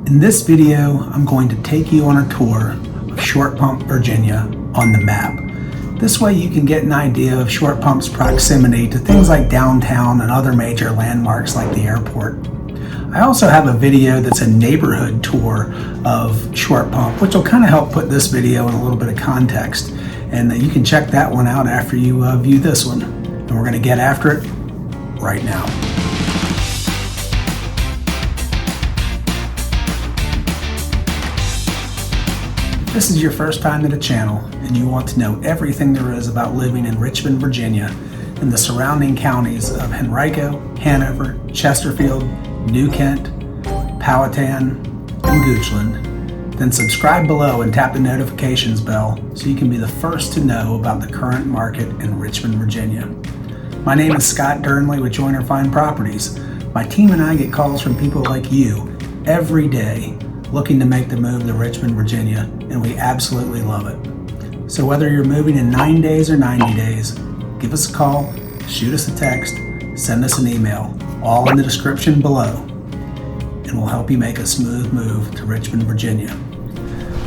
In this video, I'm going to take you on a tour of Short Pump, Virginia on the map. This way you can get an idea of Short Pump's proximity to things like downtown and other major landmarks like the airport. I also have a video that's a neighborhood tour of Short Pump, which will kind of help put this video in a little bit of context. And you can check that one out after you view this one. And we're going to get after it right now. If this is your first time to the channel and you want to know everything there is about living in Richmond, Virginia and the surrounding counties of Henrico, Hanover, Chesterfield, New Kent, Powhatan, and Goochland, then subscribe below and tap the notifications bell so you can be the first to know about the current market in Richmond, Virginia. My name is Scott Durnley with Joyner Fine Properties. My team and I get calls from people like you every day looking to make the move to Richmond, Virginia, and we absolutely love it. So whether you're moving in 9 days or 90 days, give us a call, shoot us a text, send us an email, all in the description below, and we'll help you make a smooth move to Richmond, Virginia.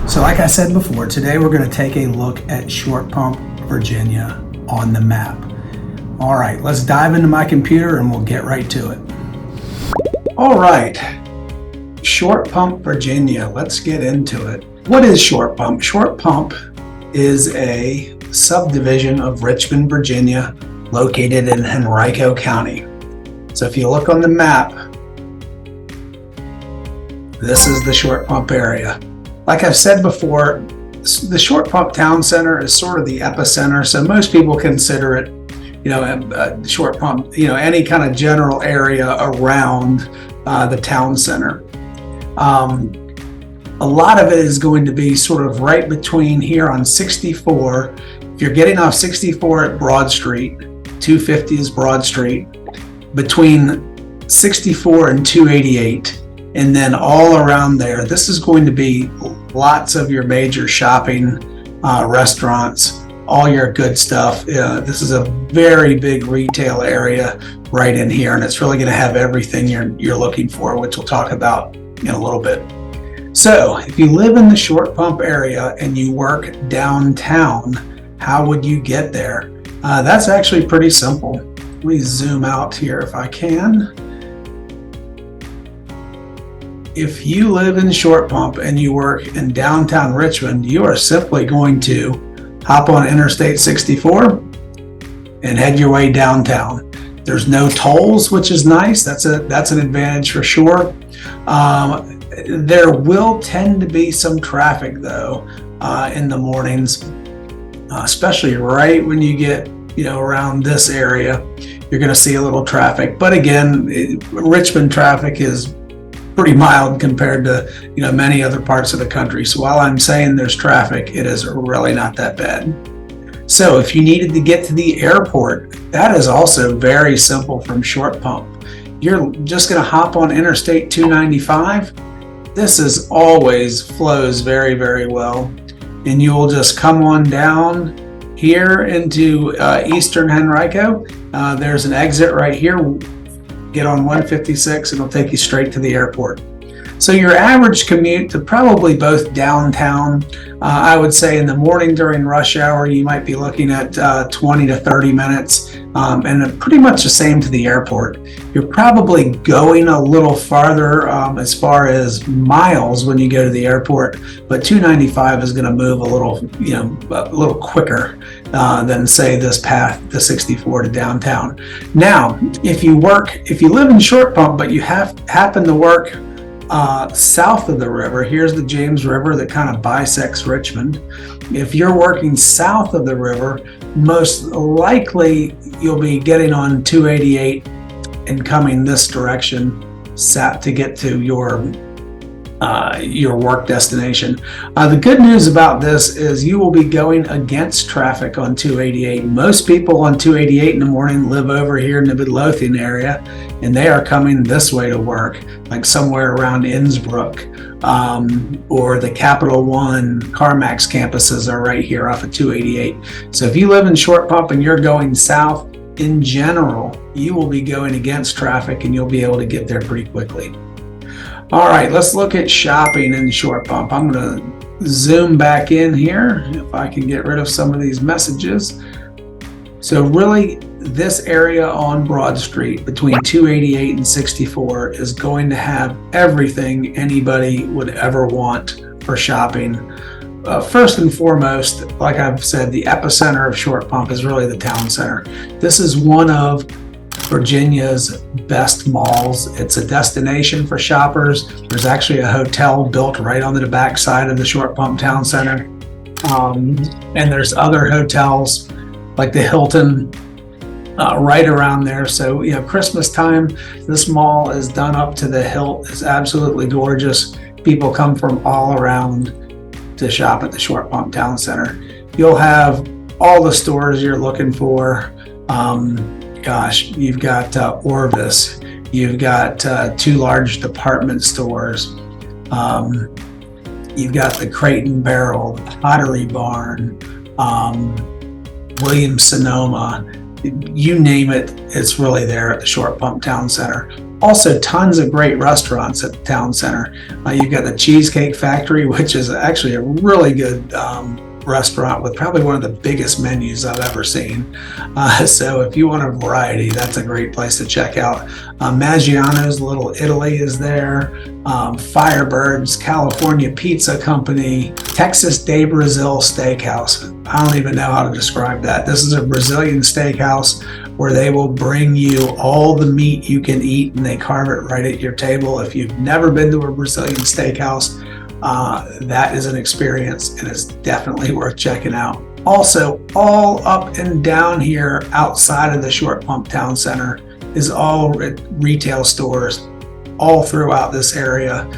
So like I said before, today we're going to take a look at Short Pump, Virginia on the map. All right, let's dive into my computer and we'll get right to it. All right. Short Pump, Virginia. Let's get into it. What is Short Pump? Short Pump is a subdivision of Richmond, Virginia, located in Henrico County. So if you look on the map, this is the Short Pump area. Like I've said before, the Short Pump Town Center is sort of the epicenter. So most people consider it, Short Pump, any kind of general area around the town center. A lot of it is going to be sort of right between here on 64. If you're getting off 64 at Broad Street, 250 is Broad Street, between 64 and 288, and then all around there. This is going to be lots of your major shopping, restaurants, all your good stuff. This is a very big retail area right in here, and it's really going to have everything you're looking for, which we'll talk about in a little bit. So if you live in the Short Pump area and you work downtown, how would you get there? That's actually pretty simple. Let me zoom out here if I can. If you live in Short Pump and you work in downtown Richmond, you are simply going to hop on Interstate 64 and head your way downtown. There's no tolls, which is nice. That's an advantage for sure. There will tend to be some traffic though in the mornings, especially right when you get around this area. You're going to see a little traffic, but again, Richmond traffic is pretty mild compared to many other parts of the country. So while I'm saying there's traffic, it is really not that bad. So if you needed to get to the airport, that is also very simple from Short Pump. You're just going to hop on Interstate 295. This is always flows very, very well. And you will just come on down here into Eastern Henrico. There's an exit right here. Get on 156 and it'll take you straight to the airport. So your average commute to probably both downtown, I would say in the morning during rush hour, you might be looking at 20 to 30 minutes, and pretty much the same to the airport. You're probably going a little farther as far as miles when you go to the airport, but 295 is going to move a little quicker than say this path, the 64 to downtown. Now, if you live in Short Pump, but you happen to work south of the river, here's the James River that kind of bisects Richmond. If you're working south of the river, most likely you'll be getting on 288 and coming this direction to get to your work destination. The good news about this is you will be going against traffic on 288. Most people on 288 in the morning live over here in the Midlothian area, and they are coming this way to work, like somewhere around Innsbruck, or the Capital One, CarMax campuses are right here off of 288. So if you live in Short Pump and you're going south, in general, you will be going against traffic and you'll be able to get there pretty quickly. All right, let's look at shopping in Short Pump. I'm going to zoom back in here if I can get rid of some of these messages. So really, this area on Broad Street between 288 and 64 is going to have everything anybody would ever want for shopping. First and foremost, like I've said, the epicenter of Short Pump is really the town center. This is one of Virginia's best malls. It's a destination for shoppers. There's actually a hotel built right on the back side of the Short Pump Town Center. And there's other hotels like the Hilton right around there. So, you know, Christmas time, this mall is done up to the hilt. It's absolutely gorgeous. People come from all around to shop at the Short Pump Town Center. You'll have all the stores you're looking for. Gosh, you've got Orvis, you've got 2 large department stores, you've got the Crate and Barrel, the Pottery Barn, Williams-Sonoma, you name it, it's really there at the Short Pump Town Center. Also, tons of great restaurants at the town center. You've got the Cheesecake Factory, which is actually a really good restaurant with probably one of the biggest menus I've ever seen. So if you want a variety, that's a great place to check out. Maggiano's Little Italy is there. Firebirds, California Pizza Company, Texas de Brazil Steakhouse. I don't even know how to describe that. This is a Brazilian steakhouse where they will bring you all the meat you can eat and they carve it right at your table. If you've never been to a Brazilian steakhouse, that is an experience and it's definitely worth checking out. Also, all up and down here outside of the Short Pump Town Center is all retail stores all throughout this area.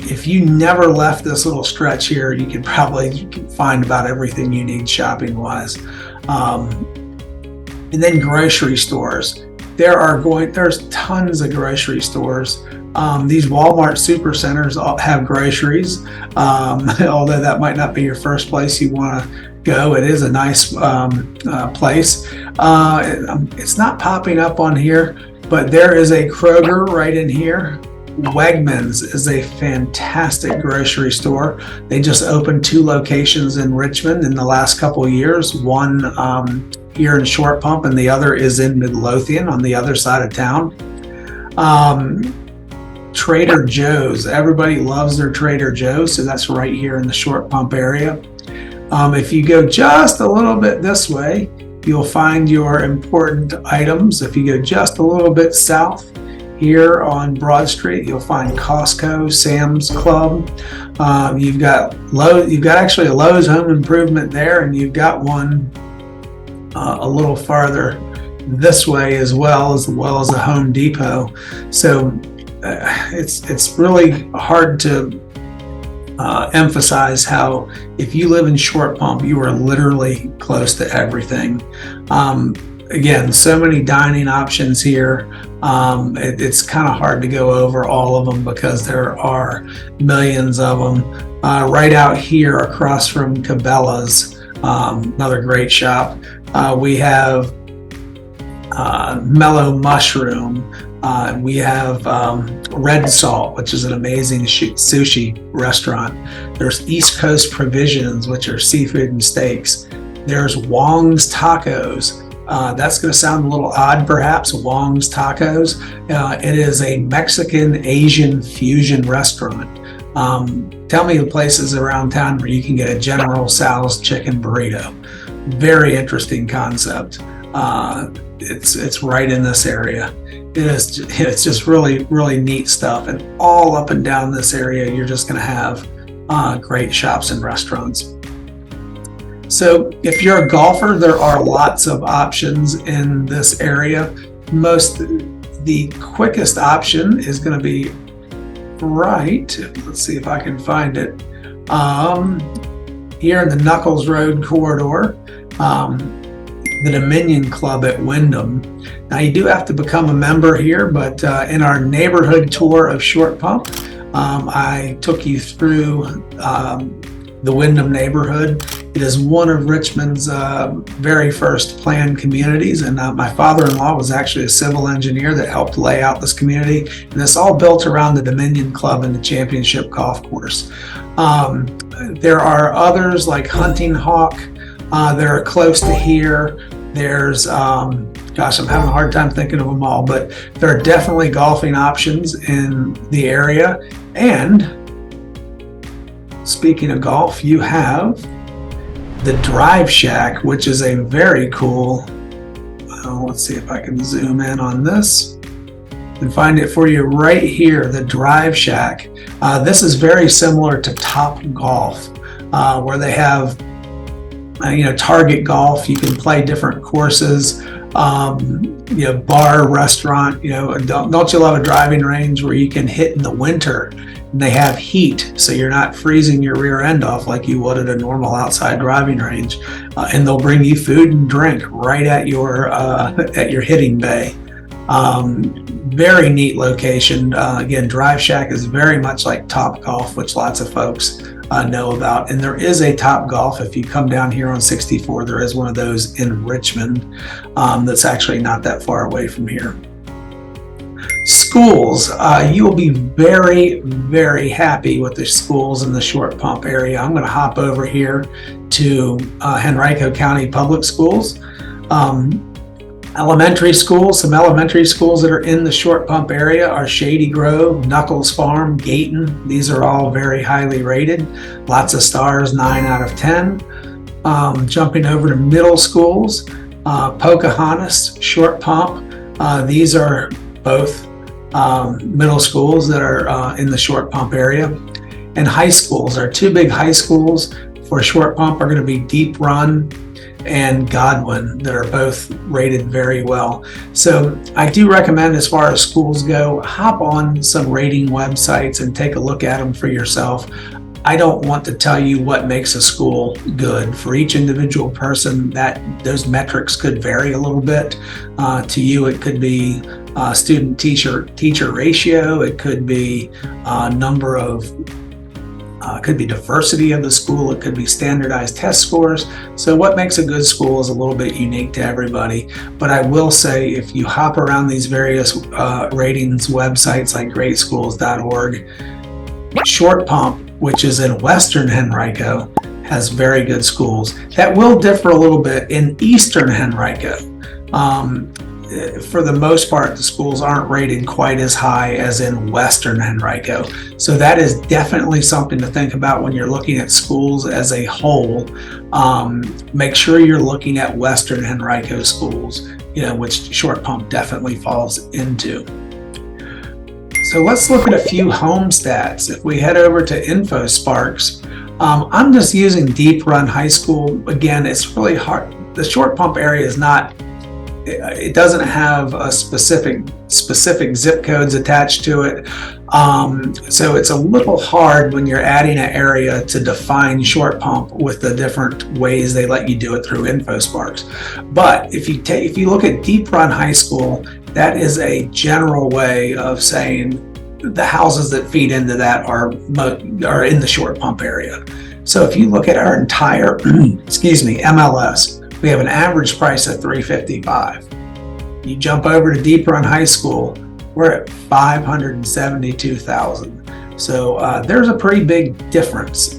If you never left this little stretch here, you can probably find about everything you need shopping wise. And then grocery stores. There's tons of grocery stores. These Walmart supercenters have groceries, although that might not be your first place you want to go. It is a nice place. It's not popping up on here, but there is a Kroger right in here. Wegmans is a fantastic grocery store. They just opened 2 locations in Richmond in the last couple of years. One here in Short Pump and the other is in Midlothian on the other side of town. Trader Joe's. Everybody loves their Trader Joe's, so that's right here in the Short Pump area. If you go just a little bit this way, you'll find your important items. If you go just a little bit south, here on Broad Street, you'll find Costco, Sam's Club. You've got actually a Lowe's Home Improvement there, and you've got one a little farther this way as well as a Home Depot. So it's really hard to emphasize how if you live in Short Pump, you are literally close to everything. Again, so many dining options here. It's kind of hard to go over all of them because there are millions of them. Right out here across from Cabela's, another great shop, we have Mellow Mushroom. We have Red Salt, which is an amazing sushi restaurant. There's East Coast Provisions, which are seafood and steaks. There's Wong's Tacos. That's going to sound a little odd, perhaps. Wong's Tacos. It is a Mexican-Asian fusion restaurant. Tell me the places around town where you can get a General Tso's chicken burrito. Very interesting concept. It's right in this area. It's just really, really neat stuff. And all up and down this area, you're just going to have great shops and restaurants. So if you're a golfer, there are lots of options in this area. The quickest option is going to be right. Let's see if I can find it. Here in the Knuckles Road corridor, the Dominion Club at Wyndham. Now you do have to become a member here, but in our neighborhood tour of Short Pump, I took you through the Wyndham neighborhood. It is one of Richmond's very first planned communities, and my father-in-law was actually a civil engineer that helped lay out this community, and it's all built around the Dominion Club and the Championship Golf Course. There are others like Hunting Hawk that are close to here. There's, gosh, I'm having a hard time thinking of them all, but there are definitely golfing options in the area. And speaking of golf, you have the Drive Shack, which is a very cool, let's see if I can zoom in on this and find it for you right here, the Drive Shack. This is very similar to Top Golf, where they have Target Golf. You can play different courses, bar, restaurant. Don't you love a driving range where you can hit in the winter and they have heat, so you're not freezing your rear end off like you would at a normal outside driving range, and they'll bring you food and drink right at your hitting bay. Very neat location. Again, Drive Shack is very much like Top Golf, which lots of folks know about. And there is a Top Golf. If you come down here on 64, there is one of those in Richmond that's actually not that far away from here. Schools, you will be very, very happy with the schools in the Short Pump area. I'm going to hop over here to Henrico County Public Schools. Elementary schools, some elementary schools that are in the Short Pump area are Shady Grove, Knuckles Farm, Gayton. These are all very highly rated. Lots of stars, 9 out of 10. Jumping over to middle schools, Pocahontas, Short Pump. These are both middle schools that are in the Short Pump area. And high schools, our two big high schools for Short Pump are going to be Deep Run and Godwin, that are both rated very well. So I do recommend, as far as schools go, hop on some rating websites and take a look at them for yourself. I don't want to tell you what makes a school good. For each individual person, those metrics could vary a little bit. To you, it could be student-teacher ratio. It could be could be diversity of the school. It could be standardized test scores. So what makes a good school is a little bit unique to everybody. But I will say, if you hop around these various ratings websites like greatschools.org, Short Pump, which is in Western Henrico, has very good schools. That will differ a little bit in Eastern Henrico. For the most part, the schools aren't rated quite as high as in Western Henrico. So that is definitely something to think about when you're looking at schools as a whole. Make sure you're looking at Western Henrico schools, which Short Pump definitely falls into. So let's look at a few home stats. If we head over to InfoSparks, I'm just using Deep Run High School. Again, it's really hard. The Short Pump area is not, it doesn't have a specific zip codes attached to it. So it's a little hard when you're adding an area to define Short Pump with the different ways they let you do it through InfoSparks. But if you look at Deep Run High School, that is a general way of saying the houses that feed into that are in the Short Pump area. So if you look at our entire, MLS, we have an average price of $355,000. You jump over to Deep Run High School, we're at $572,000. So there's a pretty big difference.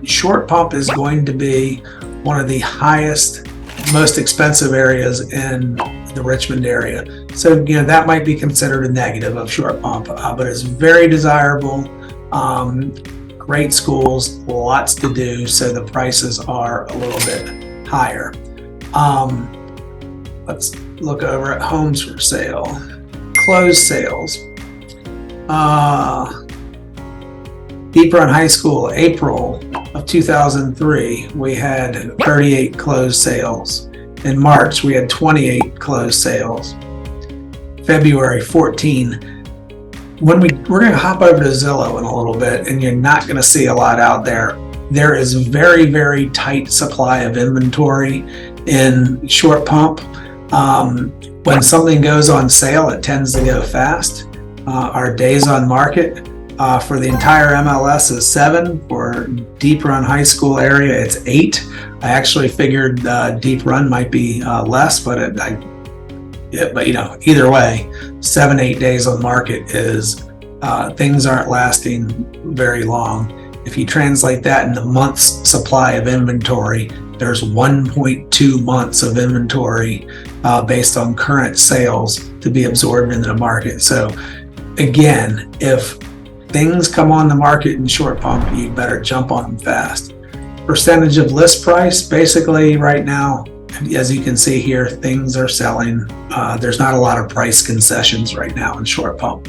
Short Pump is going to be one of the highest, most expensive areas in the Richmond area. So that might be considered a negative of Short Pump, but it's very desirable. Great schools, lots to do, so the prices are a little bit higher. Let's look over at homes for sale. Closed sales. Deep Run High School, April of 2003, we had 38 closed sales. In March, we had 28 closed sales. February, 14. We're going to hop over to Zillow in a little bit, and you're not going to see a lot out there. There is very, very tight supply of inventory in Short Pump. When something goes on sale, it tends to go fast. Our days on market For the entire MLS is 7. For Deep Run High School area, it's 8. I actually figured Deep Run might be less, but either way, 7-8 days on market is things aren't lasting very long. If you translate that into months supply of inventory, there's 1.2 months of inventory based on current sales to be absorbed into the market. So again, if things come on the market in short pump, you better jump on them fast. Percentage of list price, basically right now, as you can see here, things are selling. There's not a lot of price concessions right now in short pump.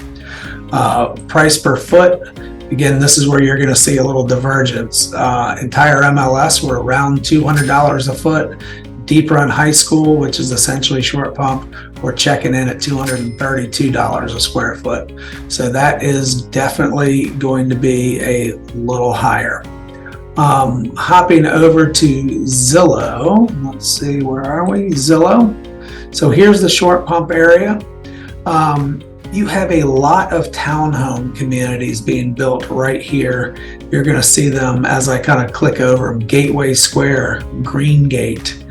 Price per foot, again, this is where you're going to see a little divergence. Entire MLS, we're around $200 a foot. Deep Run High School, which is essentially short pump, we're checking in at $232 a square foot. So that is definitely going to be a little higher. Hopping over to Zillow, let's see, where are we? Zillow. So here's the short pump area. You have a lot of townhome communities being built right here. You're going to see them as I kind of click over them. Gateway Square, Greengate,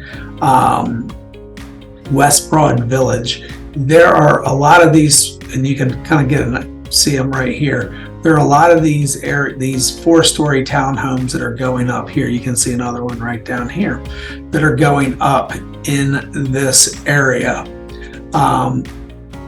West Broad Village. There are a lot of these, and you can kind of see them right here. There are a lot of these 4-story townhomes that are going up here. You can see another one right down here that are going up in this area.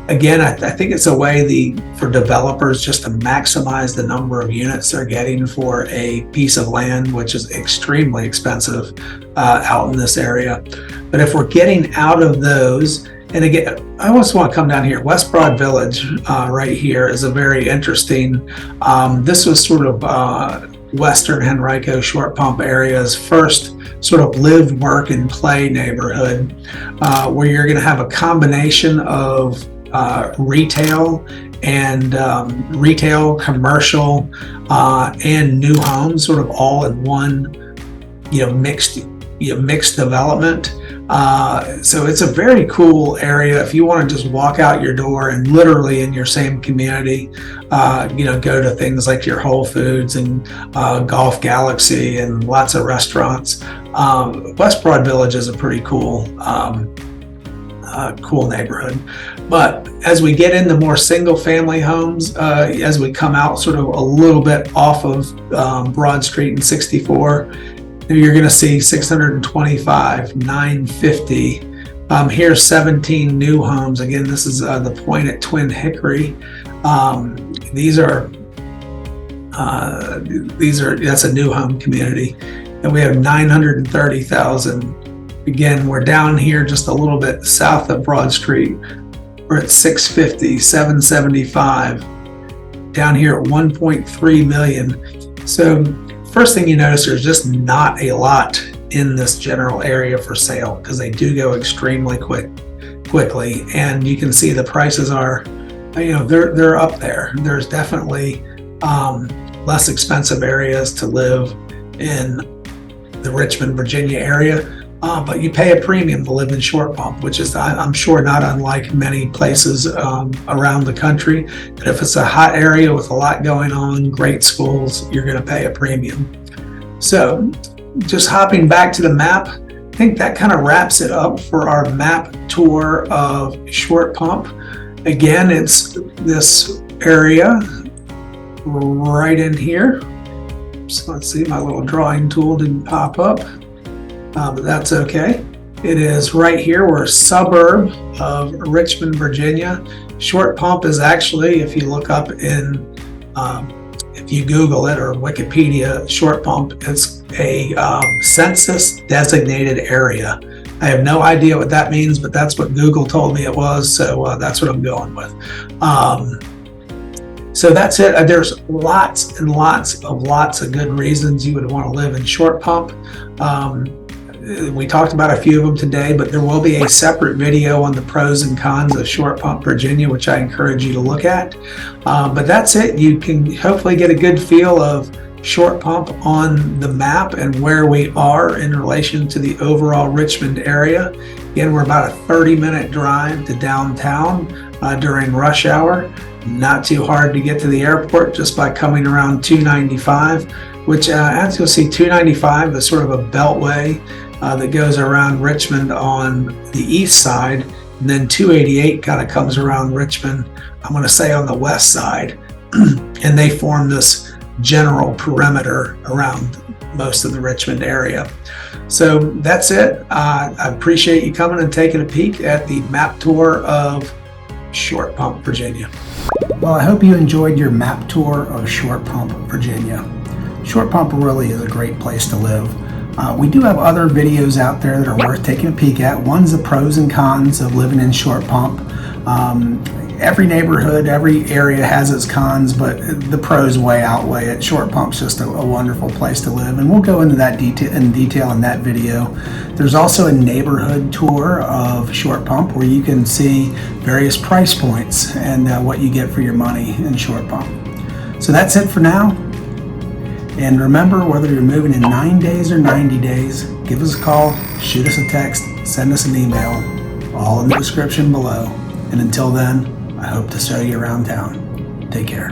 Again, I think it's a way for developers just to maximize the number of units they're getting for a piece of land, which is extremely expensive out in this area. But if we're getting out of those, and again, I also want to come down here. West Broad Village right here is a very interesting, this was sort of Western Henrico short pump area's first sort of live, work, and play neighborhood, where you're going to have a combination of retail and commercial and new homes, sort of all in one, mixed development. So it's a very cool area. If you want to just walk out your door and literally in your same community, go to things like your Whole Foods and Golf Galaxy and lots of restaurants. West Broad Village is a pretty cool neighborhood. But as we get into more single family homes, as we come out sort of a little bit off of Broad Street and 64, you're going to see 625, 950. Here's 17 new homes. Again, this is the point at Twin Hickory. That's a new home community. And we have 930,000. Again, we're down here just a little bit south of Broad Street. We're at 650, 775. Down here at 1.3 million. So first thing you notice, there's just not a lot in this general area for sale because they do go extremely quickly, and you can see the prices are, they're up there. There's definitely less expensive areas to live in the Richmond, Virginia area, but you pay a premium to live in short pump, which is, I'm sure, not unlike many places around the country. But if it's a hot area with a lot going on, great schools, you're going to pay a premium. So just hopping back to the map, I think that kind of wraps it up for our map tour of short pump. Again, it's this area right in here. So let's see, my little drawing tool didn't pop up. But that's okay. It is right here. We're a suburb of Richmond, Virginia. Short pump is actually, if you look up if you Google it or Wikipedia, short pump, it's a census designated area. I have no idea what that means, but that's what Google told me it was. So that's what I'm going with. So that's it. There's lots and lots of good reasons you would want to live in short pump. We talked about a few of them today, but there will be a separate video on the pros and cons of short pump Virginia, which I encourage you to look at. But that's it. You can hopefully get a good feel of Short Pump on the map and where we are in relation to the overall Richmond area. Again, we're about a 30-minute drive to downtown during rush hour. Not too hard to get to the airport just by coming around 295, which as you'll see, 295 is sort of a beltway that goes around Richmond on the east side, and then 288 kind of comes around Richmond, I'm going to say on the west side, and they form this general perimeter around most of the Richmond area. So that's it. I appreciate you coming and taking a peek at the map tour of Short Pump, Virginia. Well, I hope you enjoyed your map tour of Short Pump, Virginia. Short Pump really is a great place to live. We do have other videos out there that are worth taking a peek at. One's the pros and cons of living in Short Pump. Every neighborhood, every area has its cons, but the pros way outweigh it. Short Pump's just a wonderful place to live, and we'll go into that in detail in that video. There's also a neighborhood tour of Short Pump where you can see various price points and what you get for your money in Short Pump. So that's it for now. And remember, whether you're moving in 9 days or 90 days, give us a call, shoot us a text, send us an email, all in the description below. And until then, I hope to show you around town. Take care.